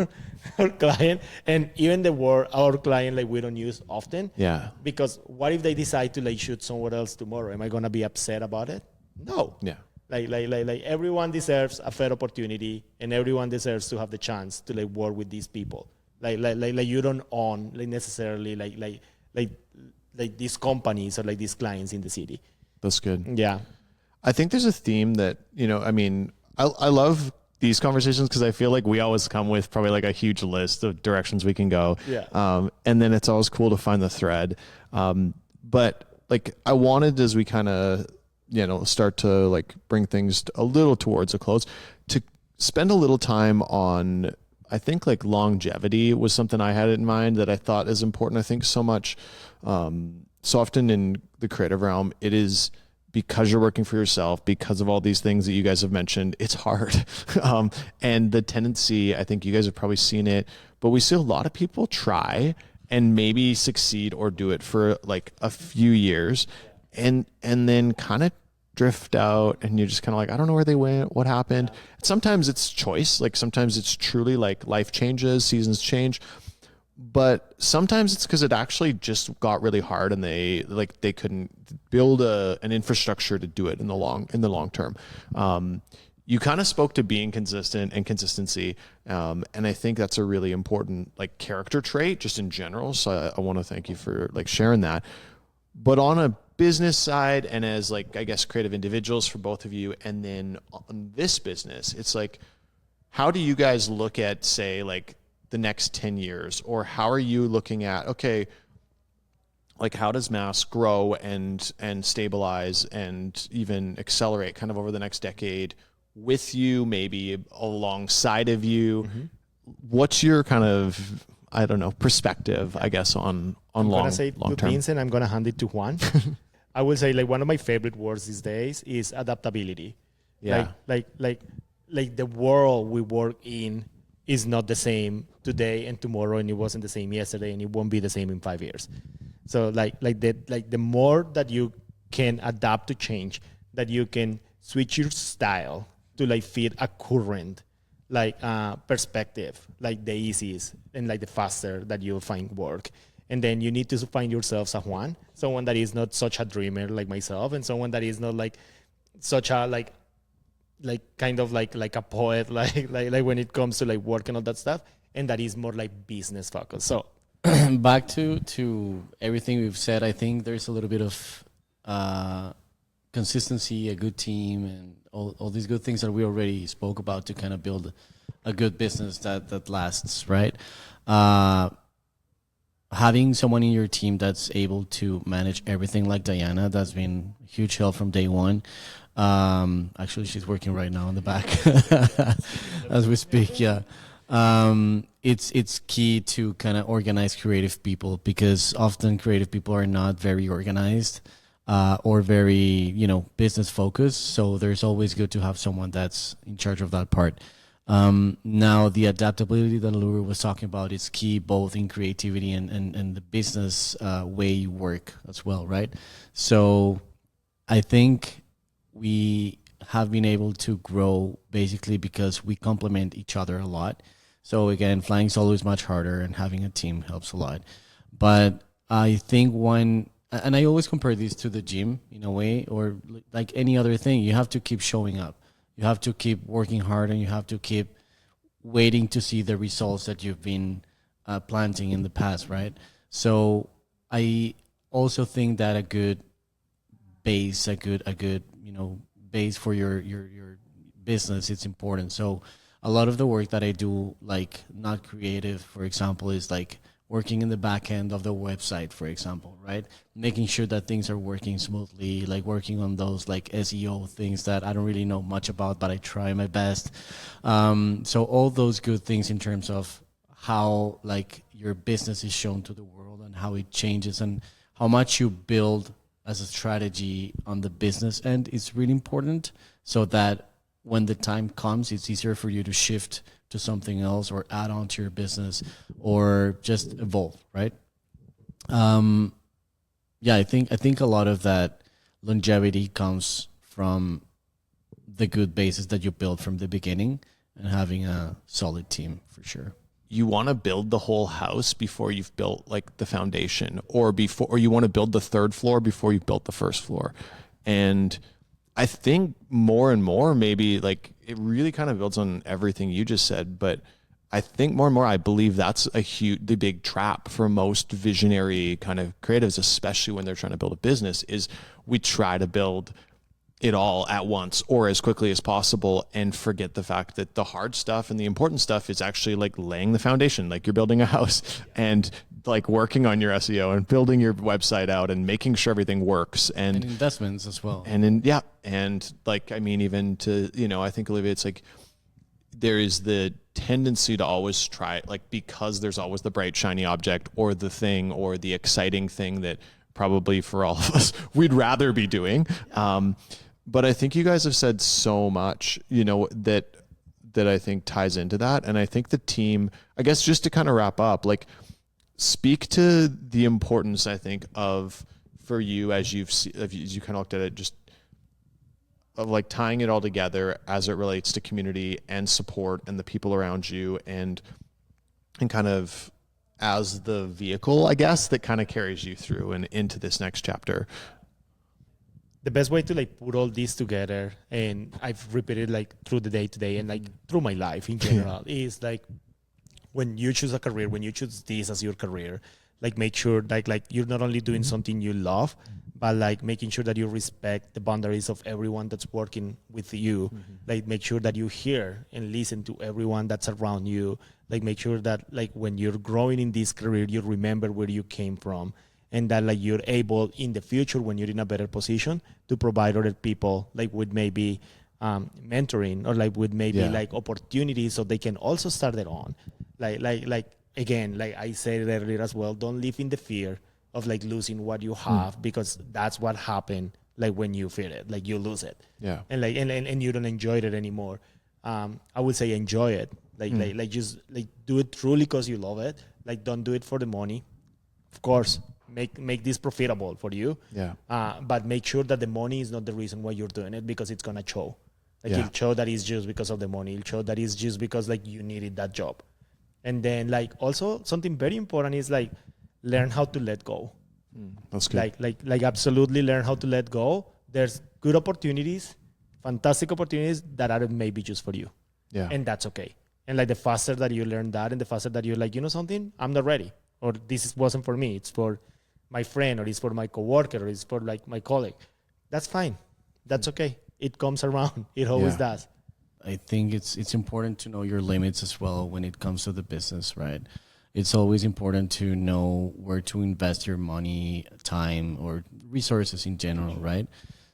client. And even the word our client, like we don't use often. Yeah. Because what if they decide to like shoot somewhere else tomorrow? Am I gonna be upset about it? No. Yeah. Like everyone deserves a fair opportunity and everyone deserves to have the chance to like work with these people. Like you don't own like necessarily like these companies or like these clients in the city. That's good. Yeah. I think there's a theme that, I mean, I love these conversations because I feel like we always come with probably like a huge list of directions we can go. Yeah. And then it's always cool to find the thread. But like I wanted, as we kind of, start to like bring things a little towards a close, to spend a little time on, I think like longevity was something I had in mind that I thought is important. I think so much, so often in the creative realm, it is, because you're working for yourself, because of all these things that you guys have mentioned, it's hard. And the tendency, I think you guys have probably seen it, but we see a lot of people try and maybe succeed or do it for like a few years and then kind of drift out, and you're just kind of like, I don't know where they went, what happened. Sometimes it's choice. Like sometimes it's truly like life changes, seasons change. But sometimes it's because it actually just got really hard and they couldn't build an infrastructure to do it in the long term. You kind of spoke to being consistent and consistency. And I think that's a really important like character trait just in general. So I want to thank you for like sharing that. But on a business side and as like, I guess, creative individuals for both of you, and then on this business, it's like, how do you guys look at, say, like, the next 10 years, or how are you looking at, okay, like how does mass grow and stabilize and even accelerate kind of over the next decade with you, maybe alongside of you? Mm-hmm. What's your kind of, I don't know, perspective, I guess, on long term? Vincent, I'm going to hand it to Juan. I will say like one of my favorite words these days is adaptability. Yeah. Like the world we work in is not the same today and tomorrow, and it wasn't the same yesterday, and it won't be the same in 5 years. So the more that you can adapt to change, that you can switch your style to like fit a current perspective, like the easiest and like the faster that you'll find work. And then you need to find yourself someone that is not such a dreamer like myself, and someone that is not like such a like kind of like a poet, like when it comes to like work and all that stuff, and that is more like business focused. So back to everything we've said, I think there's a little bit of consistency, a good team, and all these good things that we already spoke about to kind of build a good business that lasts, right? Having someone in your team that's able to manage everything like Diana, that's been huge help from day one. Actually, she's working right now in the back as we speak. Yeah. It's key to kind of organize creative people, because often creative people are not very organized or very, business focused. So there's always good to have someone that's in charge of that part. Now, the adaptability that Eluvier was talking about is key both in creativity and the business way you work as well, right? So I think we have been able to grow basically because we complement each other a lot. So again, flying solo is much harder, and having a team helps a lot. But I think and I always compare this to the gym in a way, or like any other thing, you have to keep showing up. You have to keep working hard, and you have to keep waiting to see the results that you've been planting in the past, right? So I also think that a good base, a good base for your business, it's important. So a lot of the work that I do, like not creative, for example, is like working in the back end of the website, for example, right? Making sure that things are working smoothly, like working on those like SEO things that I don't really know much about, but I try my best. So all those good things in terms of how like your business is shown to the world and how it changes and how much you build as a strategy on the business end is really important, so that when the time comes, it's easier for you to shift to something else or add on to your business or just evolve, right? I think a lot of that longevity comes from the good basis that you build from the beginning and having a solid team for sure. You want to build the whole house before you've built like the foundation, or you want to build the third floor before you've built the first floor. And I think more and more, maybe like it really kind of builds on everything you just said, but I think more and more, I believe that's the big trap for most visionary kind of creatives, especially when they're trying to build a business, is we try to build it all at once or as quickly as possible and forget the fact that the hard stuff and the important stuff is actually like laying the foundation, like you're building a house, and like working on your SEO and building your website out and making sure everything works, and investments as well. And like, I mean, even to, I think, Eluvier, it's like there is the tendency to always try, like, because there's always the bright shiny object or the thing or the exciting thing that probably for all of us we'd rather be doing. But I think you guys have said so much, that I think ties into that. And I think the team, I guess, just to kind of wrap up, like, speak to the importance, I think, for you as you kind of looked at it, just of like tying it all together as it relates to community and support and the people around you, and kind of as the vehicle, I guess, that kind of carries you through and into this next chapter. The best way to like put all this together, and I've repeated like through the day to day and like through my life in general, is like when you choose a career, when you choose this as your career, like make sure like you're not only doing something you love, but like making sure that you respect the boundaries of everyone that's working with you. Like make sure that you hear and listen to everyone that's around you. Like make sure that like when you're growing in this career, you remember where you came from, and that like you're able in the future, when you're in a better position, to provide other people like with maybe mentoring or like with maybe like opportunities so they can also start their own. Like again, like I said earlier as well, don't live in the fear of like losing what you have, because that's what happened. Like when you fear it, like you lose it. Yeah. And like and you don't enjoy it anymore. I would say enjoy it. Like just like do it truly because you love it. Like don't do it for the money. Of course, make this profitable for you. Yeah. But make sure that the money is not the reason why you're doing it, because it's gonna show. Like it'll show that it's just because of the money. It'll show that it's just because like you needed that job. And then like also something very important is like learn how to let go. That's good. Like absolutely learn how to let go. There's good opportunities, fantastic opportunities that are maybe just for you. Yeah. And that's okay. And like the faster that you learn that, and the faster that you're like, something, I'm not ready. or wasn't for me. It's for my friend, or it's for my coworker, or it's for like my colleague. That's fine. That's okay. It comes around. It always does. I think it's important to know your limits as well when it comes to the business, right? It's always important to know where to invest your money, time, or resources in general, right?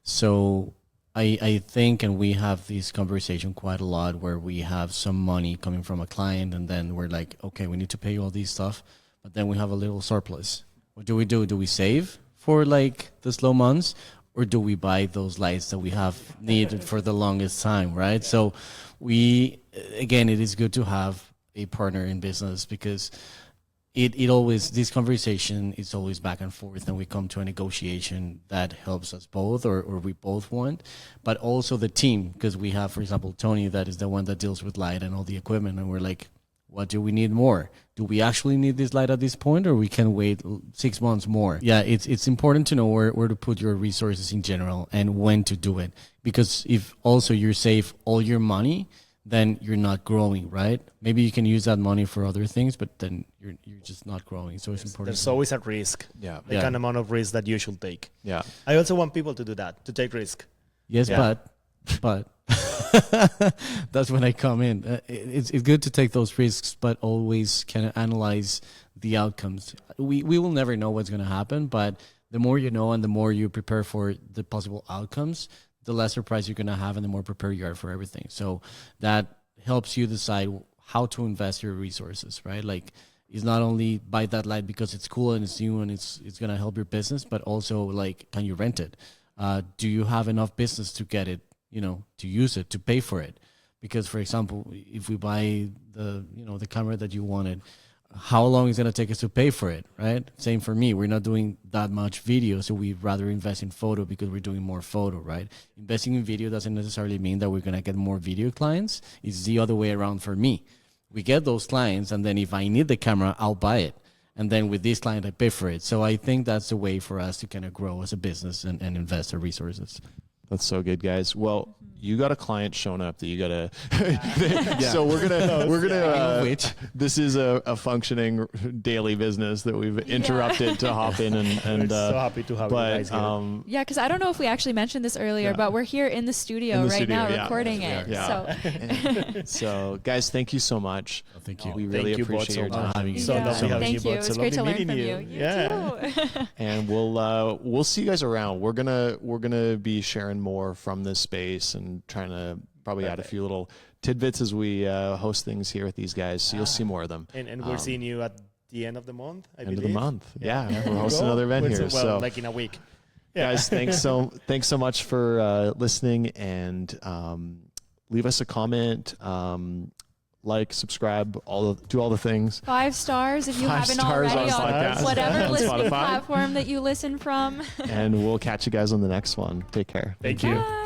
So I think, and we have this conversation quite a lot, where we have some money coming from a client, and then we're like, okay, we need to pay you all these stuff, but then we have a little surplus. What do? Do we save for like the slow months, or do we buy those lights that we have needed for the longest time, right? So again, it is good to have a partner in business, because it always, this conversation is always back and forth, and we come to a negotiation that helps us both, or we both want, but also the team, because we have, for example, Tony, that is the one that deals with light and all the equipment, and we're like, what do we need more? Do we actually need this light at this point, or we can wait 6 months more? Yeah, it's important to know where to put your resources in general and when to do it, because if also you save all your money, then you're not growing, right? Maybe you can use that money for other things, but then you're just not growing. So it's important. There's always a risk. Yeah. The kind of amount of risk that you should take. Yeah. I also want people to do that, to take risk. Yes, but that's when I come in. It's good to take those risks, but always kind of analyze the outcomes. We will never know what's going to happen, but the more you know and the more you prepare for the possible outcomes, the less surprise you're going to have and the more prepared you are for everything. So that helps you decide how to invest your resources, right? Like, it's not only buy that light because it's cool and it's new and it's going to help your business, but also, like, can you rent it? Do you have enough business to get it, to use it, to pay for it? Because, for example, if we buy the camera that you wanted, how long is it going to take us to pay for it, right? Same for me. We're not doing that much video, so we'd rather invest in photo because we're doing more photo, right? Investing in video doesn't necessarily mean that we're going to get more video clients. It's the other way around for me. We get those clients, and then if I need the camera, I'll buy it. And then with this client, I pay for it. So I think that's the way for us to kind of grow as a business and invest our resources. That's so good, guys. Well, you got a client showing up that you gotta. So we're gonna. This is a functioning daily business that we've interrupted to hop in and. We're so happy to have you guys here. Yeah, because I don't know if we actually mentioned this earlier, but we're here in the studio now recording it. Yeah. So, guys, thank you so much. Thank you. We really appreciate your time. Thank you. It was great to learn from you. You too. And we'll see you guys around. We're gonna be sharing more from this space and trying to probably add a few little tidbits as we host things here with these guys. So you'll see more of them. And we're seeing you at the end of the month, I believe. End of the month. Yeah. We're hosting another event here. So like in a week. Guys, thanks so much for listening, and leave us a comment, like, subscribe, do all the things. 5 stars if you haven't already on whatever listening platform that you listen from. And we'll catch you guys on the next one. Take care. Thank you. Bye.